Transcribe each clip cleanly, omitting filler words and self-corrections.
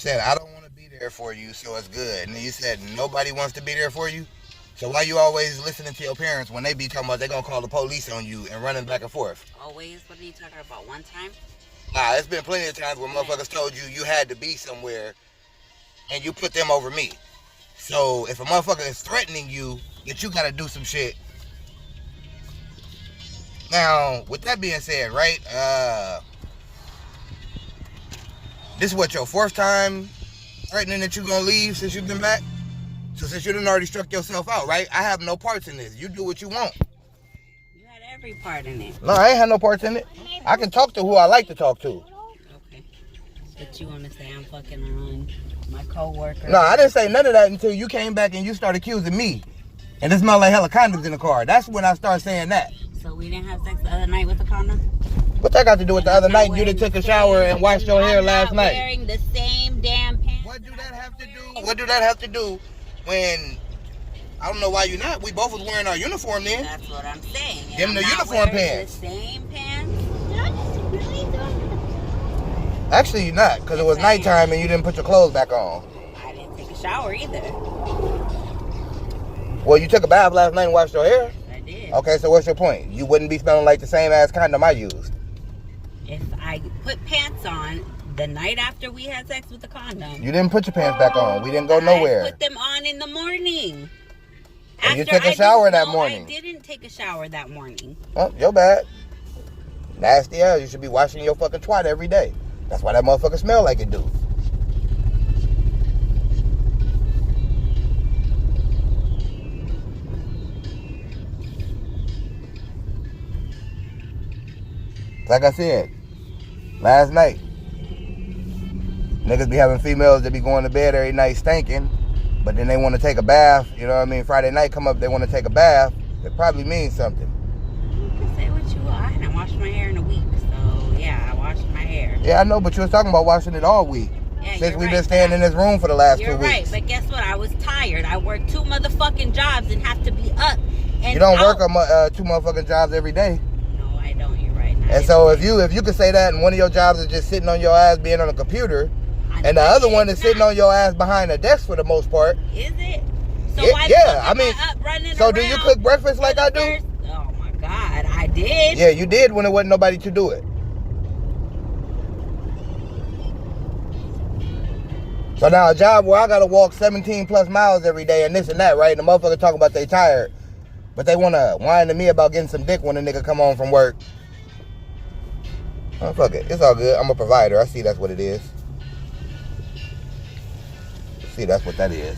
said, I don't want to be there for you, so it's good. And then you said, nobody wants to be there for you? So why you always listening to your parents when they be talking about they going to call the police on you and running back and forth? Always? What are you talking about? One time? Nah, it's been plenty of times where motherfuckers told you you had to be somewhere and you put them over me. So if a motherfucker is threatening you that you got to do some shit. Now, with that being said, right, this is what, your fourth time threatening that you going to leave since you've been back? So since you done already struck yourself out, right? I have no parts in this. You do what you want. You had every part in it. No, I ain't had no parts in it. I can talk to who I like to talk to. Okay. But you want to say I'm fucking on my co-worker? No, I didn't say none of that until you came back and you started accusing me. And it smelled like hella condoms in the car. That's when I started saying that. So we didn't have sex the other night with the condom? What that got to do with the other night you done took a shower and washed your hair last night? I'm wearing the same damn pants. What do that have to do? What do that have to do when... I don't know why you not. We both was wearing our uniform then. That's what I'm saying. Them the uniform pants. The same pants. Actually, you're not, because it was nighttime and you didn't put your clothes back on. I didn't take a shower either. Well, you took a bath last night and washed your hair. I did. Okay, so what's your point? You wouldn't be smelling like the same ass condom I used. If I put pants on the night after we had sex with the condom. You didn't put your pants back on. We didn't go nowhere. I put them on in the morning. And you took a shower that morning. I didn't take a shower that morning. Oh, your bad. Nasty ass. You should be washing your fucking twat every day. That's why that motherfucker smell like it do. Like I said, last night, niggas be having females that be going to bed every night stinking. But then they want to take a bath, you know what I mean? Friday night come up, they want to take a bath. It probably means something. You can say what you want. I hadn't washed my hair in a week, so yeah, I washed my hair. Yeah, I know, but you was talking about washing it all week. Yeah, since we've been staying in this room for the last 2 weeks. You're right, but guess what? I was tired. I worked 2 motherfucking jobs and have to be up and you don't out. work 2 motherfucking jobs every day. No, I don't. You're right. And so if you could say that and one of your jobs is just sitting on your ass being on a computer, and the other one is sitting on your ass behind a desk for the most part. Is it? So yeah, I mean, so do you cook breakfast like I do? Oh my God, I did. Yeah, you did when there wasn't nobody to do it. So now a job where I gotta walk 17 plus miles every day and this and that, right? And the motherfucker talking about they tired, but they wanna whine to me about getting some dick when a nigga come home from work. Oh, fuck it, it's all good. I'm a provider. I see that's what it is. See, that's what that is.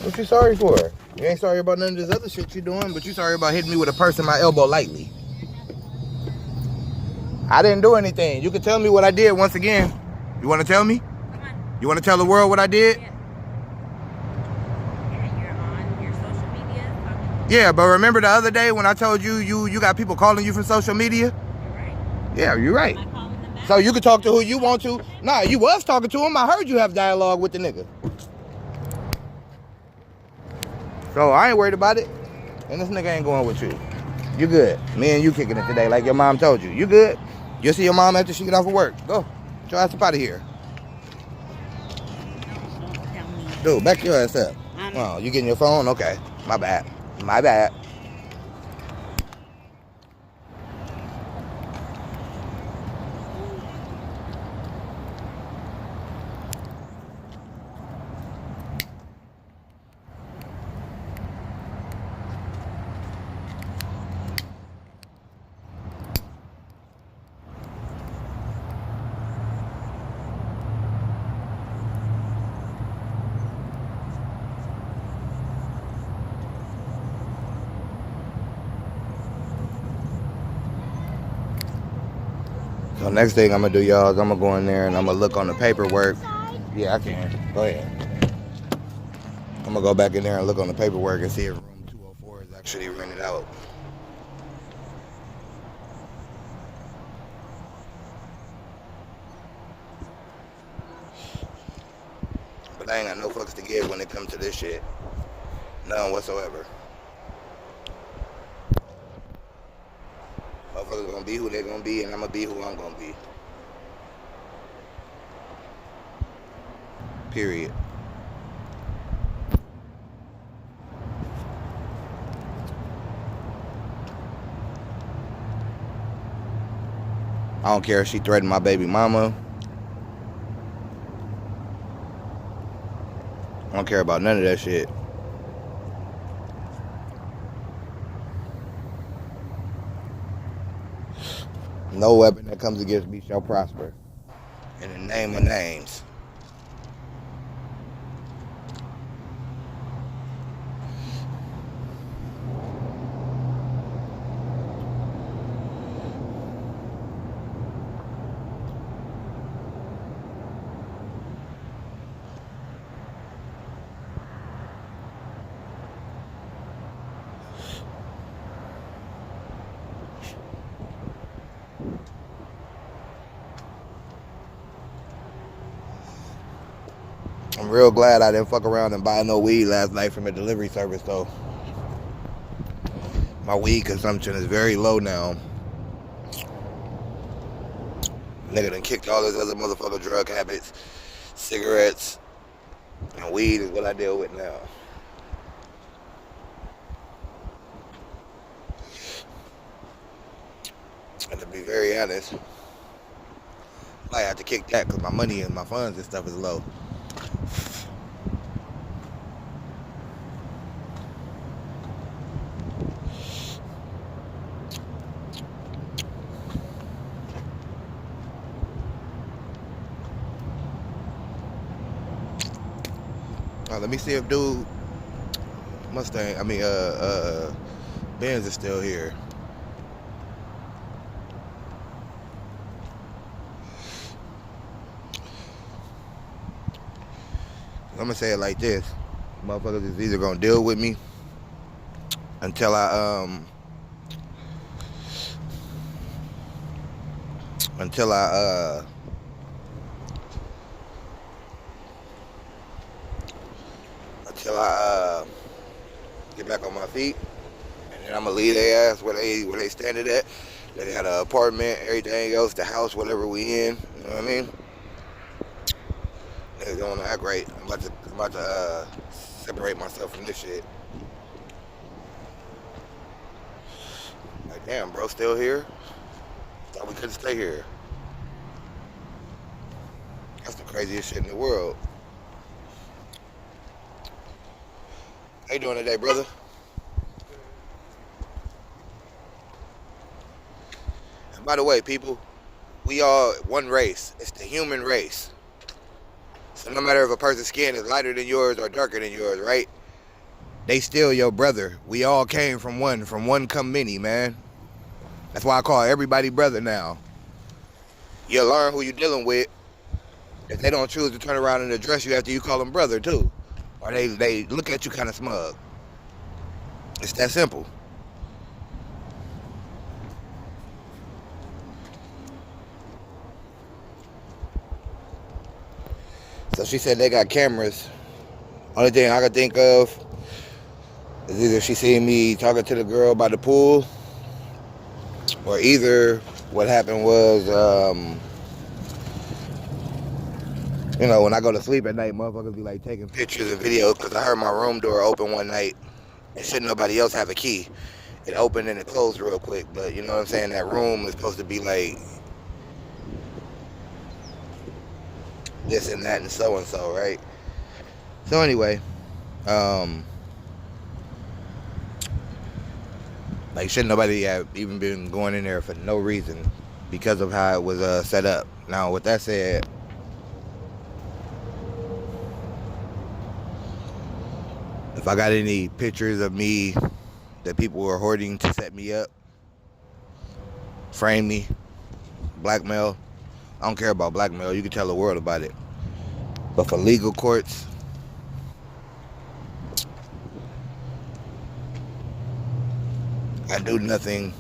What you sorry for? You ain't sorry about none of this other shit you doing, but you sorry about hitting me with a purse in my elbow lightly. I didn't do anything. You can tell me what I did once again. You want to tell me? Come on. You want to tell the world what I did? Yeah. Yeah, you're on your social media. Yeah, but remember the other day when I told you you got people calling you from social media? You're right. Yeah, you're right. Am I calling them back? So you can talk to who you want to. Nah, you was talking to him. I heard you have dialogue with the nigga. So I ain't worried about it. And this nigga ain't going with you. You good. Me and you kicking it today like your mom told you. You good? You'll see your mom after she get off of work. Go. Get your ass up out of here. Don't tell me. Dude, back your ass up. Oh, you getting your phone? Okay. My bad. My bad. So next thing I'm gonna do, y'all, is I'm gonna go in there and I'm gonna look on the paperwork. Yeah, I can. Go ahead. I'm gonna go back in there and look on the paperwork and see if room 204 is actually Should he rent it out? But I ain't got no fucks to give when it comes to this shit. None whatsoever. Motherfuckers gonna be who they gonna be, and I'm gonna be who I'm gonna be. Period. I don't care if she threatened my baby mama. I don't care about none of that shit. No weapon that comes against me shall prosper. In the name of names. I'm real glad I didn't fuck around and buy no weed last night from a delivery service though. My weed consumption is very low now. Nigga done kicked all his other motherfucker drug habits. Cigarettes and weed is what I deal with now. And to be very honest, I might have to kick that because my money and my funds and stuff is low. Let me see if dude Benz is still here. I'm gonna say it like this. Motherfuckers is either gonna deal with me until I get back on my feet, and then I'm gonna leave their ass where they standing at. They got an apartment, everything else, the house, whatever we in. You know what I mean? Niggas don't act right. I'm about to separate myself from this shit. Like, damn, bro, still here? Thought we couldn't stay here. That's the craziest shit in the world. How you doing today, brother? And by the way, people, we all one race. It's the human race. So no matter if a person's skin is lighter than yours or darker than yours, right? They still your brother. We all came from one come many, man. That's why I call everybody brother now. You learn who you're dealing with. If they don't choose to turn around and address you after you call them brother too. Or they look at you kind of smug. It's that simple. So she said they got cameras. Only thing I could think of is either she seen me talking to the girl by the pool, or either what happened was, when I go to sleep at night, motherfuckers be like taking pictures and videos, because I heard my room door open one night and shouldn't nobody else have a key. It opened and it closed real quick, but you know what I'm saying? That room is supposed to be like this and that and so, right? So anyway, like shouldn't nobody have even been going in there for no reason because of how it was set up. Now with that said, if I got any pictures of me that people were hoarding to set me up, frame me, blackmail, I don't care about blackmail. You can tell the world about it. But for legal courts, I do nothing.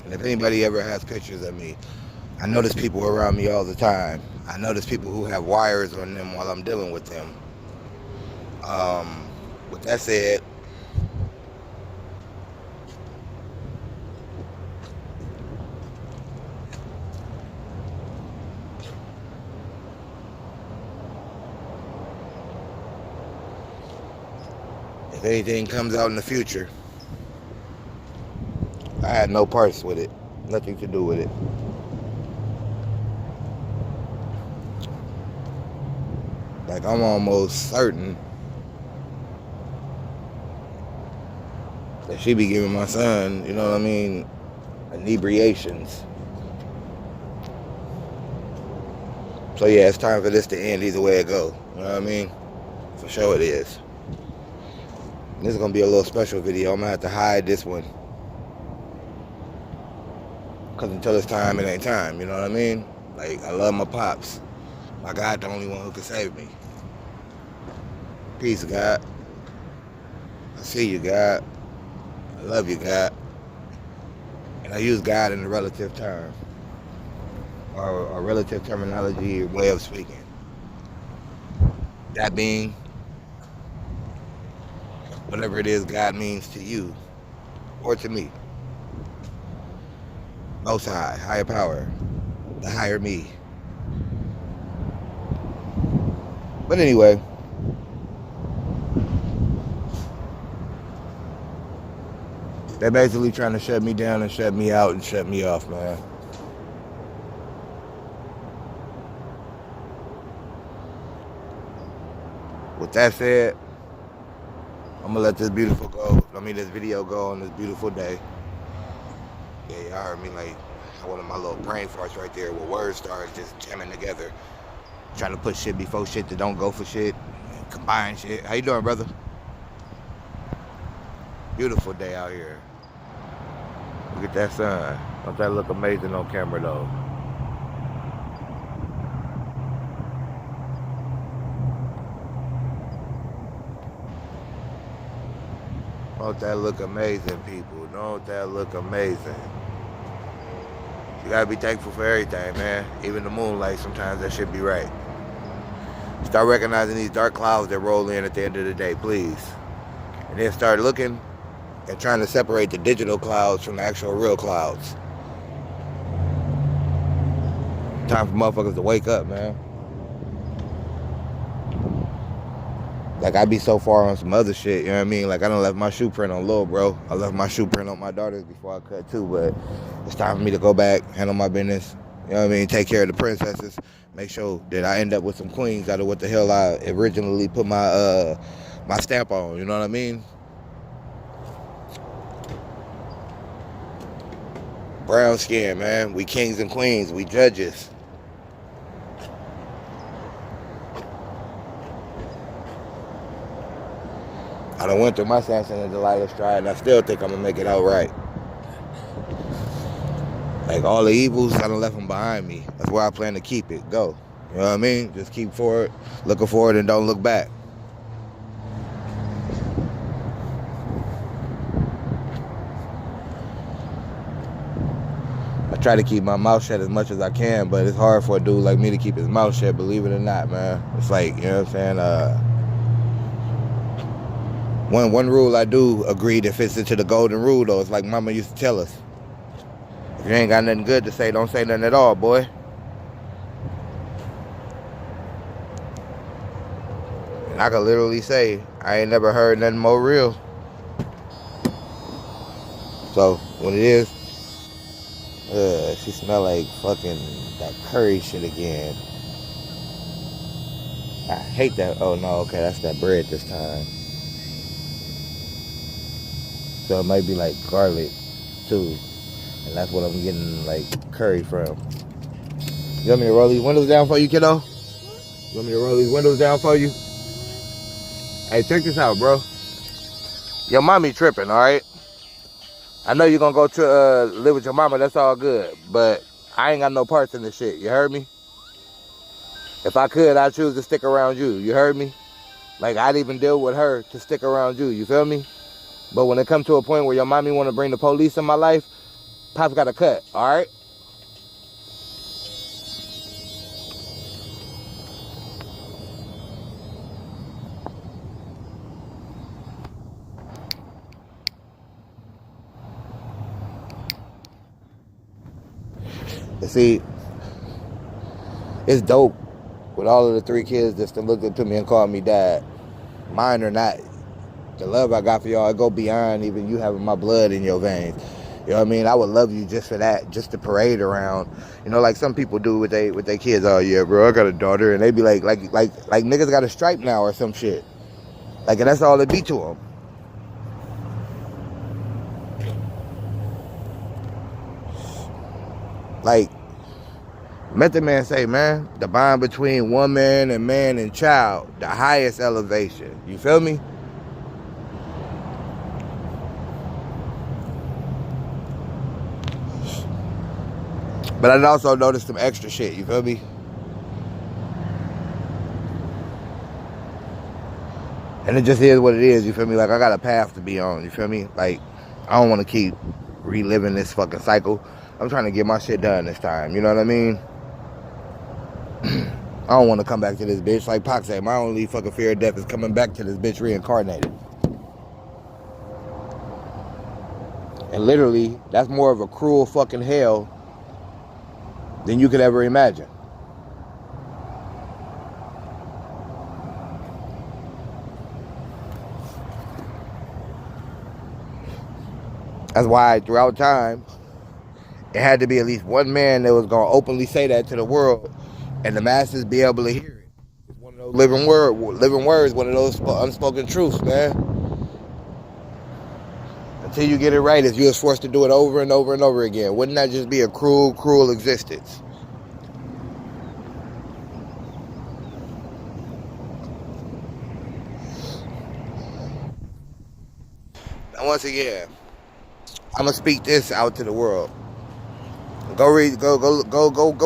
And if anybody ever has pictures of me, I notice people around me all the time. I notice people who have wires on them while I'm dealing with them. With that said, if anything comes out in the future, I had no parts with it. Nothing to do with it. Like, I'm almost certain that she be giving my son, you know what I mean, inebriations. So yeah, it's time for this to end either way it go. You know what I mean? For sure it is. This is gonna be a little special video. I'm gonna have to hide this one. Cause until it's time, it ain't time. You know what I mean? Like, I love my pops. My God, the only one who can save me. Peace, God. I see you, God. I love you, God. And I use God in a relative term. Or a relative terminology, way of speaking. That being, whatever it is God means to you or to me. Most High, higher power, the higher me. But anyway, they're basically trying to shut me down and shut me out and shut me off, man. With that said, I'm gonna let this this video go on this beautiful day. Yeah, y'all heard me, like one of my little brain farts right there where words start just jamming together. Trying to put shit before shit that don't go for shit. Combine shit. How you doing, brother? Beautiful day out here. Look at that sun. Don't that look amazing on camera though? Don't that look amazing, people? Don't that look amazing? You gotta be thankful for everything, man. Even the moonlight, sometimes that should be right. Start recognizing these dark clouds that roll in at the end of the day, please. And then start looking and trying to separate the digital clouds from the actual real clouds. Time for motherfuckers to wake up, man. Like, I be so far on some other shit, you know what I mean? Like, I done left my shoe print on Lil Bro. I left my shoe print on my daughters before I cut too, but it's time for me to go back, handle my business, you know what I mean? Take care of the princesses, make sure that I end up with some queens out of what the hell I originally put my my stamp on, you know what I mean? Brown skin, man. We kings and queens, we judges. I done went through my Samson and Delilah stride, and I still think I'm gonna make it out right. Like, all the evils, I done left them behind me. That's where I plan to keep it. Go. You know what I mean? Just keep forward, looking forward, and don't look back. I try to keep my mouth shut as much as I can, but it's hard for a dude like me to keep his mouth shut, believe it or not, man. It's like, you know what I'm saying? One rule I do agree that fits into the golden rule, though. It's like Mama used to tell us. If you ain't got nothing good to say, don't say nothing at all, boy. And I could literally say, I ain't never heard nothing more real. So, what it is, she smell like fucking that curry shit again. I hate that. Oh, no, okay, that's that bread this time. So it might be like garlic too. And that's what I'm getting like curry from. You want me to roll these windows down for you, kiddo? You want me to roll these windows down for you? Hey, check this out, bro. Your mommy tripping, alright? I know you're gonna go to live with your mama, that's all good. But I ain't got no parts in this shit, you heard me? If I could, I'd choose to stick around you, you heard me? Like, I'd even deal with her to stick around you, you feel me? But when it comes to a point where your mommy want to bring the police in my life, Pop's got to cut, all right? See, it's dope with all of the 3 kids that still looked up to me and called me dad. Mine or not. The love I got for y'all, it go beyond even you having my blood in your veins. You know what I mean? I would love you just for that, just to parade around. You know, like some people do with their kids. Oh yeah, bro, I got a daughter, and they be like niggas got a stripe now or some shit. Like, and that's all it be to them. Like, Method Man say, man, the bond between woman and man and child, the highest elevation. You feel me? But I also noticed some extra shit, you feel me? And it just is what it is, you feel me? Like, I got a path to be on, you feel me? Like, I don't want to keep reliving this fucking cycle. I'm trying to get my shit done this time, you know what I mean? I don't want to come back to this bitch. Like Pac said, my only fucking fear of death is coming back to this bitch reincarnated. And literally, that's more of a cruel fucking hell than you could ever imagine. That's why throughout time, it had to be at least one man that was going to openly say that to the world and the masses be able to hear it. It's one of those living words, one of those unspoken truths, man. Until you get it right, if you was forced to do it over and over and over again, wouldn't that just be a cruel, cruel existence? And once again, I'm gonna speak this out to the world. Go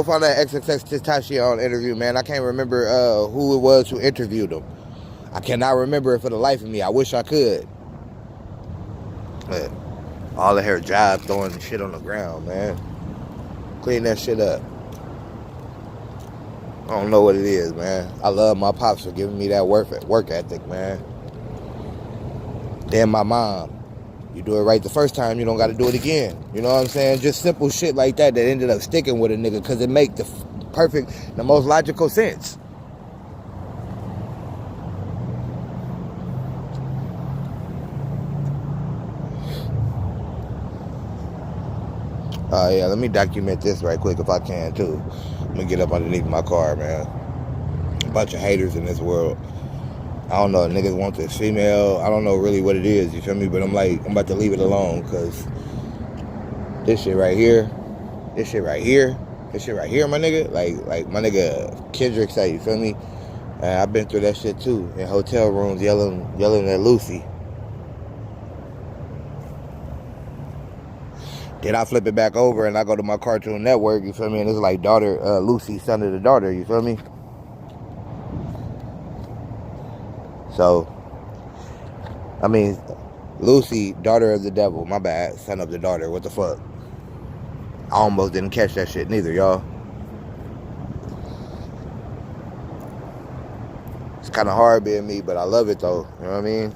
find that XXX interview, man. I can't remember who it was who interviewed him. I cannot remember it for the life of me. I wish I could. But all of her job throwing shit on the ground, man. Clean that shit up. I don't know what it is, man. I love my pops for giving me that work ethic, man. Then my mom. You do it right the first time, you don't got to do it again. You know what I'm saying? Just simple shit like that ended up sticking with a nigga because it make the most logical sense. Yeah, let me document this right quick if I can too. I'm gonna get up underneath my car, man. A bunch of haters in this world. I don't know, niggas want this female. I don't know really what it is, you feel me? But I'm about to leave it alone because this shit right here, my nigga, like my nigga Kendrick say, you feel me? And I've been through that shit too, in hotel rooms yelling at Lucy. Then I flip it back over and I go to my Cartoon Network, you feel me? And it's like Lucy, son of the daughter, you feel me? So, I mean, Lucy, daughter of the devil. My bad, son of the daughter. What the fuck? I almost didn't catch that shit neither, y'all. It's kind of hard being me, but I love it though. You know what I mean?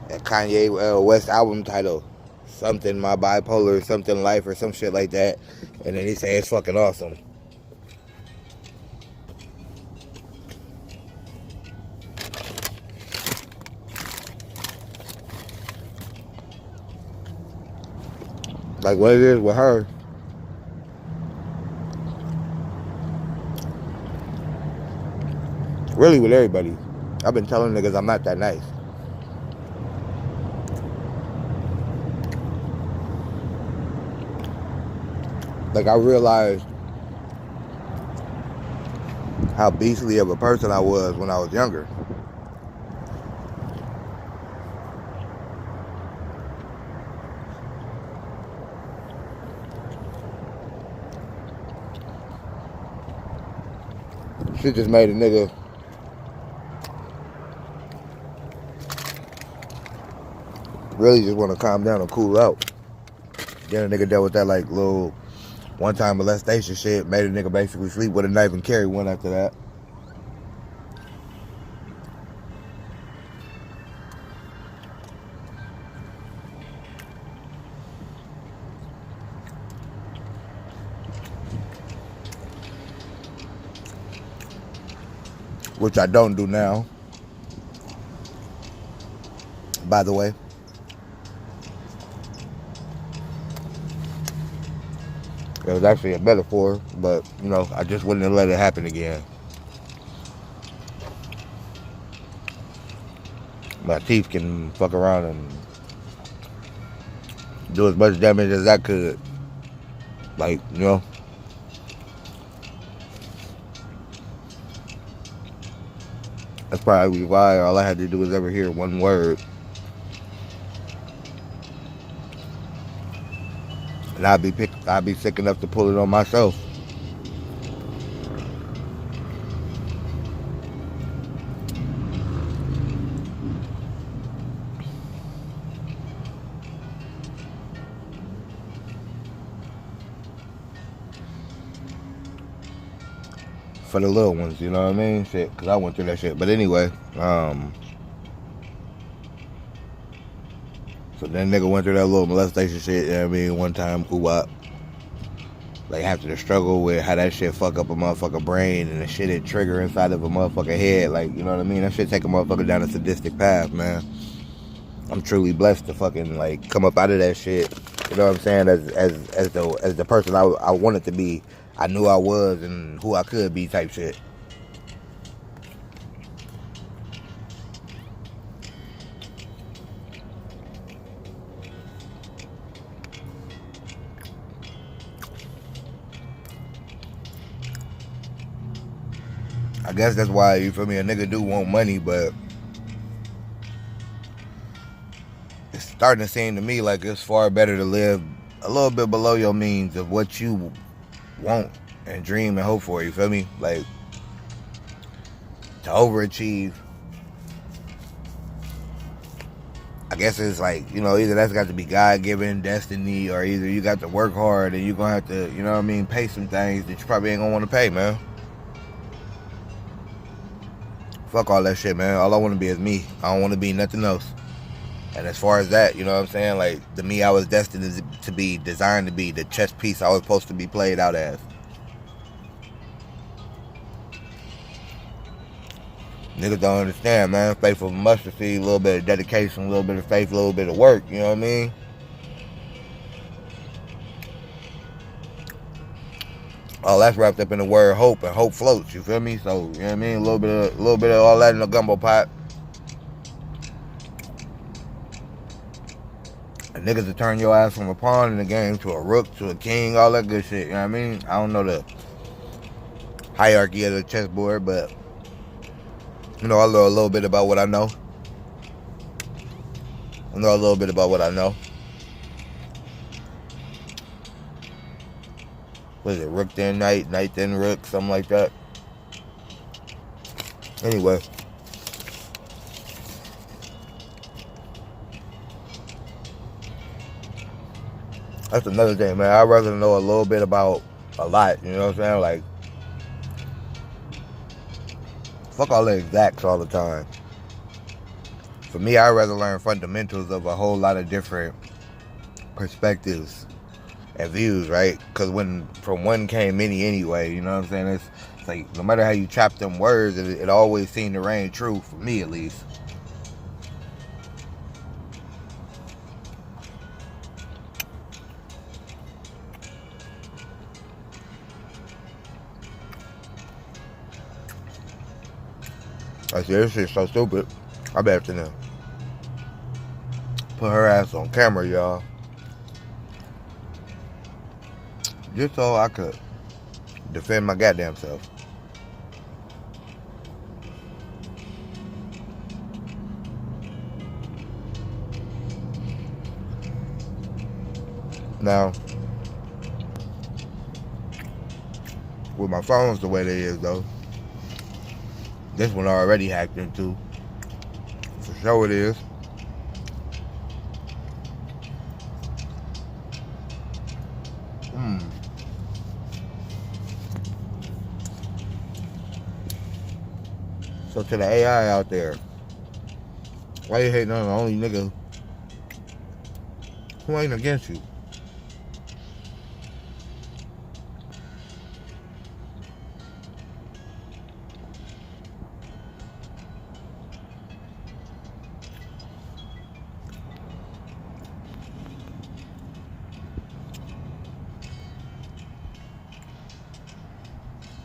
That Kanye West album title, something my bipolar, something life, or some shit like that. And then he say it's fucking awesome. Like what it is with her. Really with everybody. I've been telling niggas I'm not that nice. Like I realized how beastly of a person I was when I was younger. Shit just made a nigga Really just want to calm down and cool out. Then a nigga dealt with that like little one-time molestation shit. Made a nigga basically sleep with a knife and carry one after that. Which I don't do now, by the way. It was actually a metaphor, but, you know, I just wouldn't let it happen again. My teeth can fuck around and do as much damage as I could. Like, you know. That's probably why all I had to do was ever hear one word. And I'd be sick enough to pull it on myself. For the little ones, you know what I mean? Shit, because I went through that shit. But anyway, so then nigga went through that little molestation shit, you know what I mean? One time, up. Like, after the struggle with how that shit fuck up a motherfucker brain and the shit it trigger inside of a motherfucker head, like, you know what I mean? That shit take a motherfucker down a sadistic path, man. I'm truly blessed to fucking, like, come up out of that shit. You know what I'm saying? As the person I wanted to be, I knew I was and who I could be type shit. I guess that's why, you feel me, a nigga do want money, but it's starting to seem to me like it's far better to live a little bit below your means of what you want and dream and hope for, you feel me? Like, to overachieve, I guess it's like, you know, either that's got to be God-given destiny, or either you got to work hard and you're gonna have to, you know what I mean, pay some things that you probably ain't gonna want to pay, man. Fuck all that shit, man. All I want to be is me. I don't want to be nothing else. And as far as that, you know what I'm saying? Like, the me I was destined to be, designed to be, the chess piece I was supposed to be played out as. Niggas don't understand, man. Faith of a mustard seed, a little bit of dedication, a little bit of faith, a little bit of work, you know what I mean? All that's wrapped up in the word hope, and hope floats, you feel me? So, you know what I mean? A little bit of all that in a gumbo pot. And niggas will turn your ass from a pawn in the game to a rook, to a king, all that good shit, you know what I mean? I don't know the hierarchy of the chessboard, but, you know, I know a little bit about what I know. What is it, rook then knight, knight then rook, something like that. Anyway. That's another thing, man. I'd rather know a little bit about a lot, you know what I'm saying? Like, fuck all the exacts all the time. For me, I'd rather learn fundamentals of a whole lot of different perspectives and views, right? Because when from one came many anyway, you know what I'm saying? It's like, no matter how you chop them words, it always seemed to reign true, for me at least. I said, this shit's so stupid. I bet to know. Put her ass on camera, y'all. Just so I could defend my goddamn self. Now, with my phones the way they is though, this one already hacked into. For sure it is. So to the AI out there, why you hating on the only nigga who ain't against you?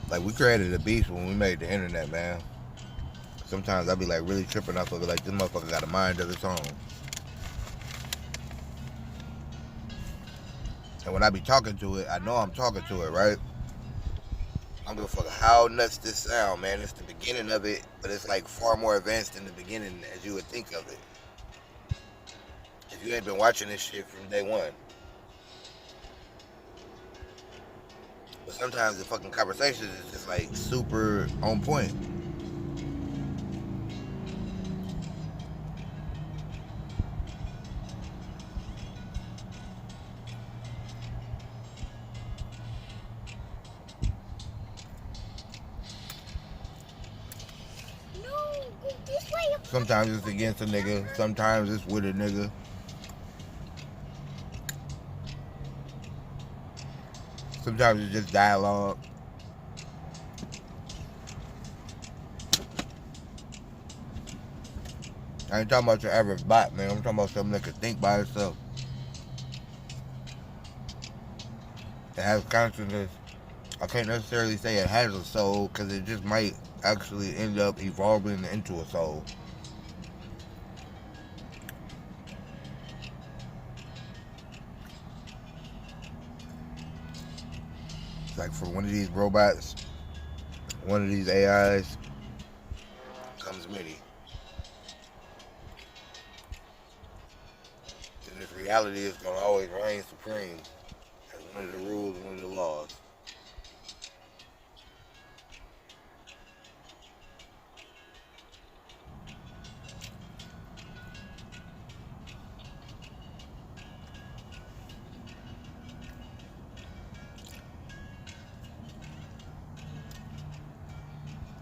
Like, we created a beast when we made the internet, man. Sometimes I be like really tripping off of it, like this motherfucker got a mind of its own. And when I be talking to it, I know I'm talking to it, right? I don't give a fuck how nuts this sound, man. It's the beginning of it, but it's like far more advanced than the beginning as you would think of it. If you ain't been watching this shit from day one. But sometimes the fucking conversation is just like super on point. Sometimes it's against a nigga, sometimes it's with a nigga. Sometimes it's just dialogue. I ain't talking about your average bot, man. I'm talking about something that can think by itself. It has consciousness. I can't necessarily say it has a soul, because it just might actually end up evolving into a soul. Like for one of these robots, one of these AIs, comes many. And this reality is going to always reign supreme as one of the rules, one of the laws.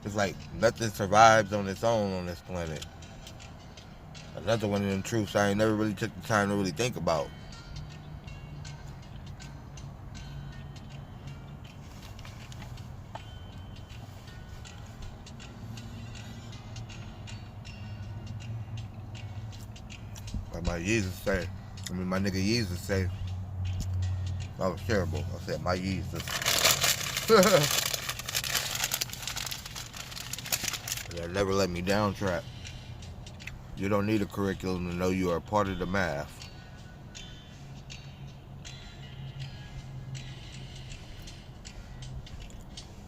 It's like nothing survives on its own on this planet. Another one of them truths I ain't never really took the time to really think about. Like my nigga Jesus say, I was terrible. I said my Jesus. That never let me down trap. You don't need a curriculum to know you are a part of the math.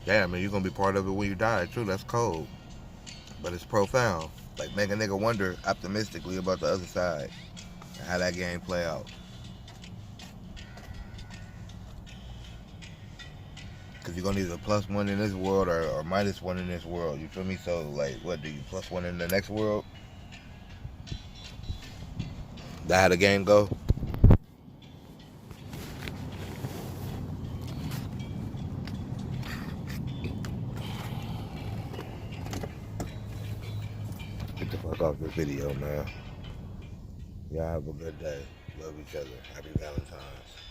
Damn, man, you're gonna be part of it when you die too. That's cold, but it's profound. Like make a nigga wonder optimistically about the other side and how that game play out. Cause you're gonna either plus one in this world or minus one in this world. You feel me? So like, what do you plus one in the next world? That how the game go? Get the fuck off this video, man. Y'all have a good day. Love each other. Happy Valentine's.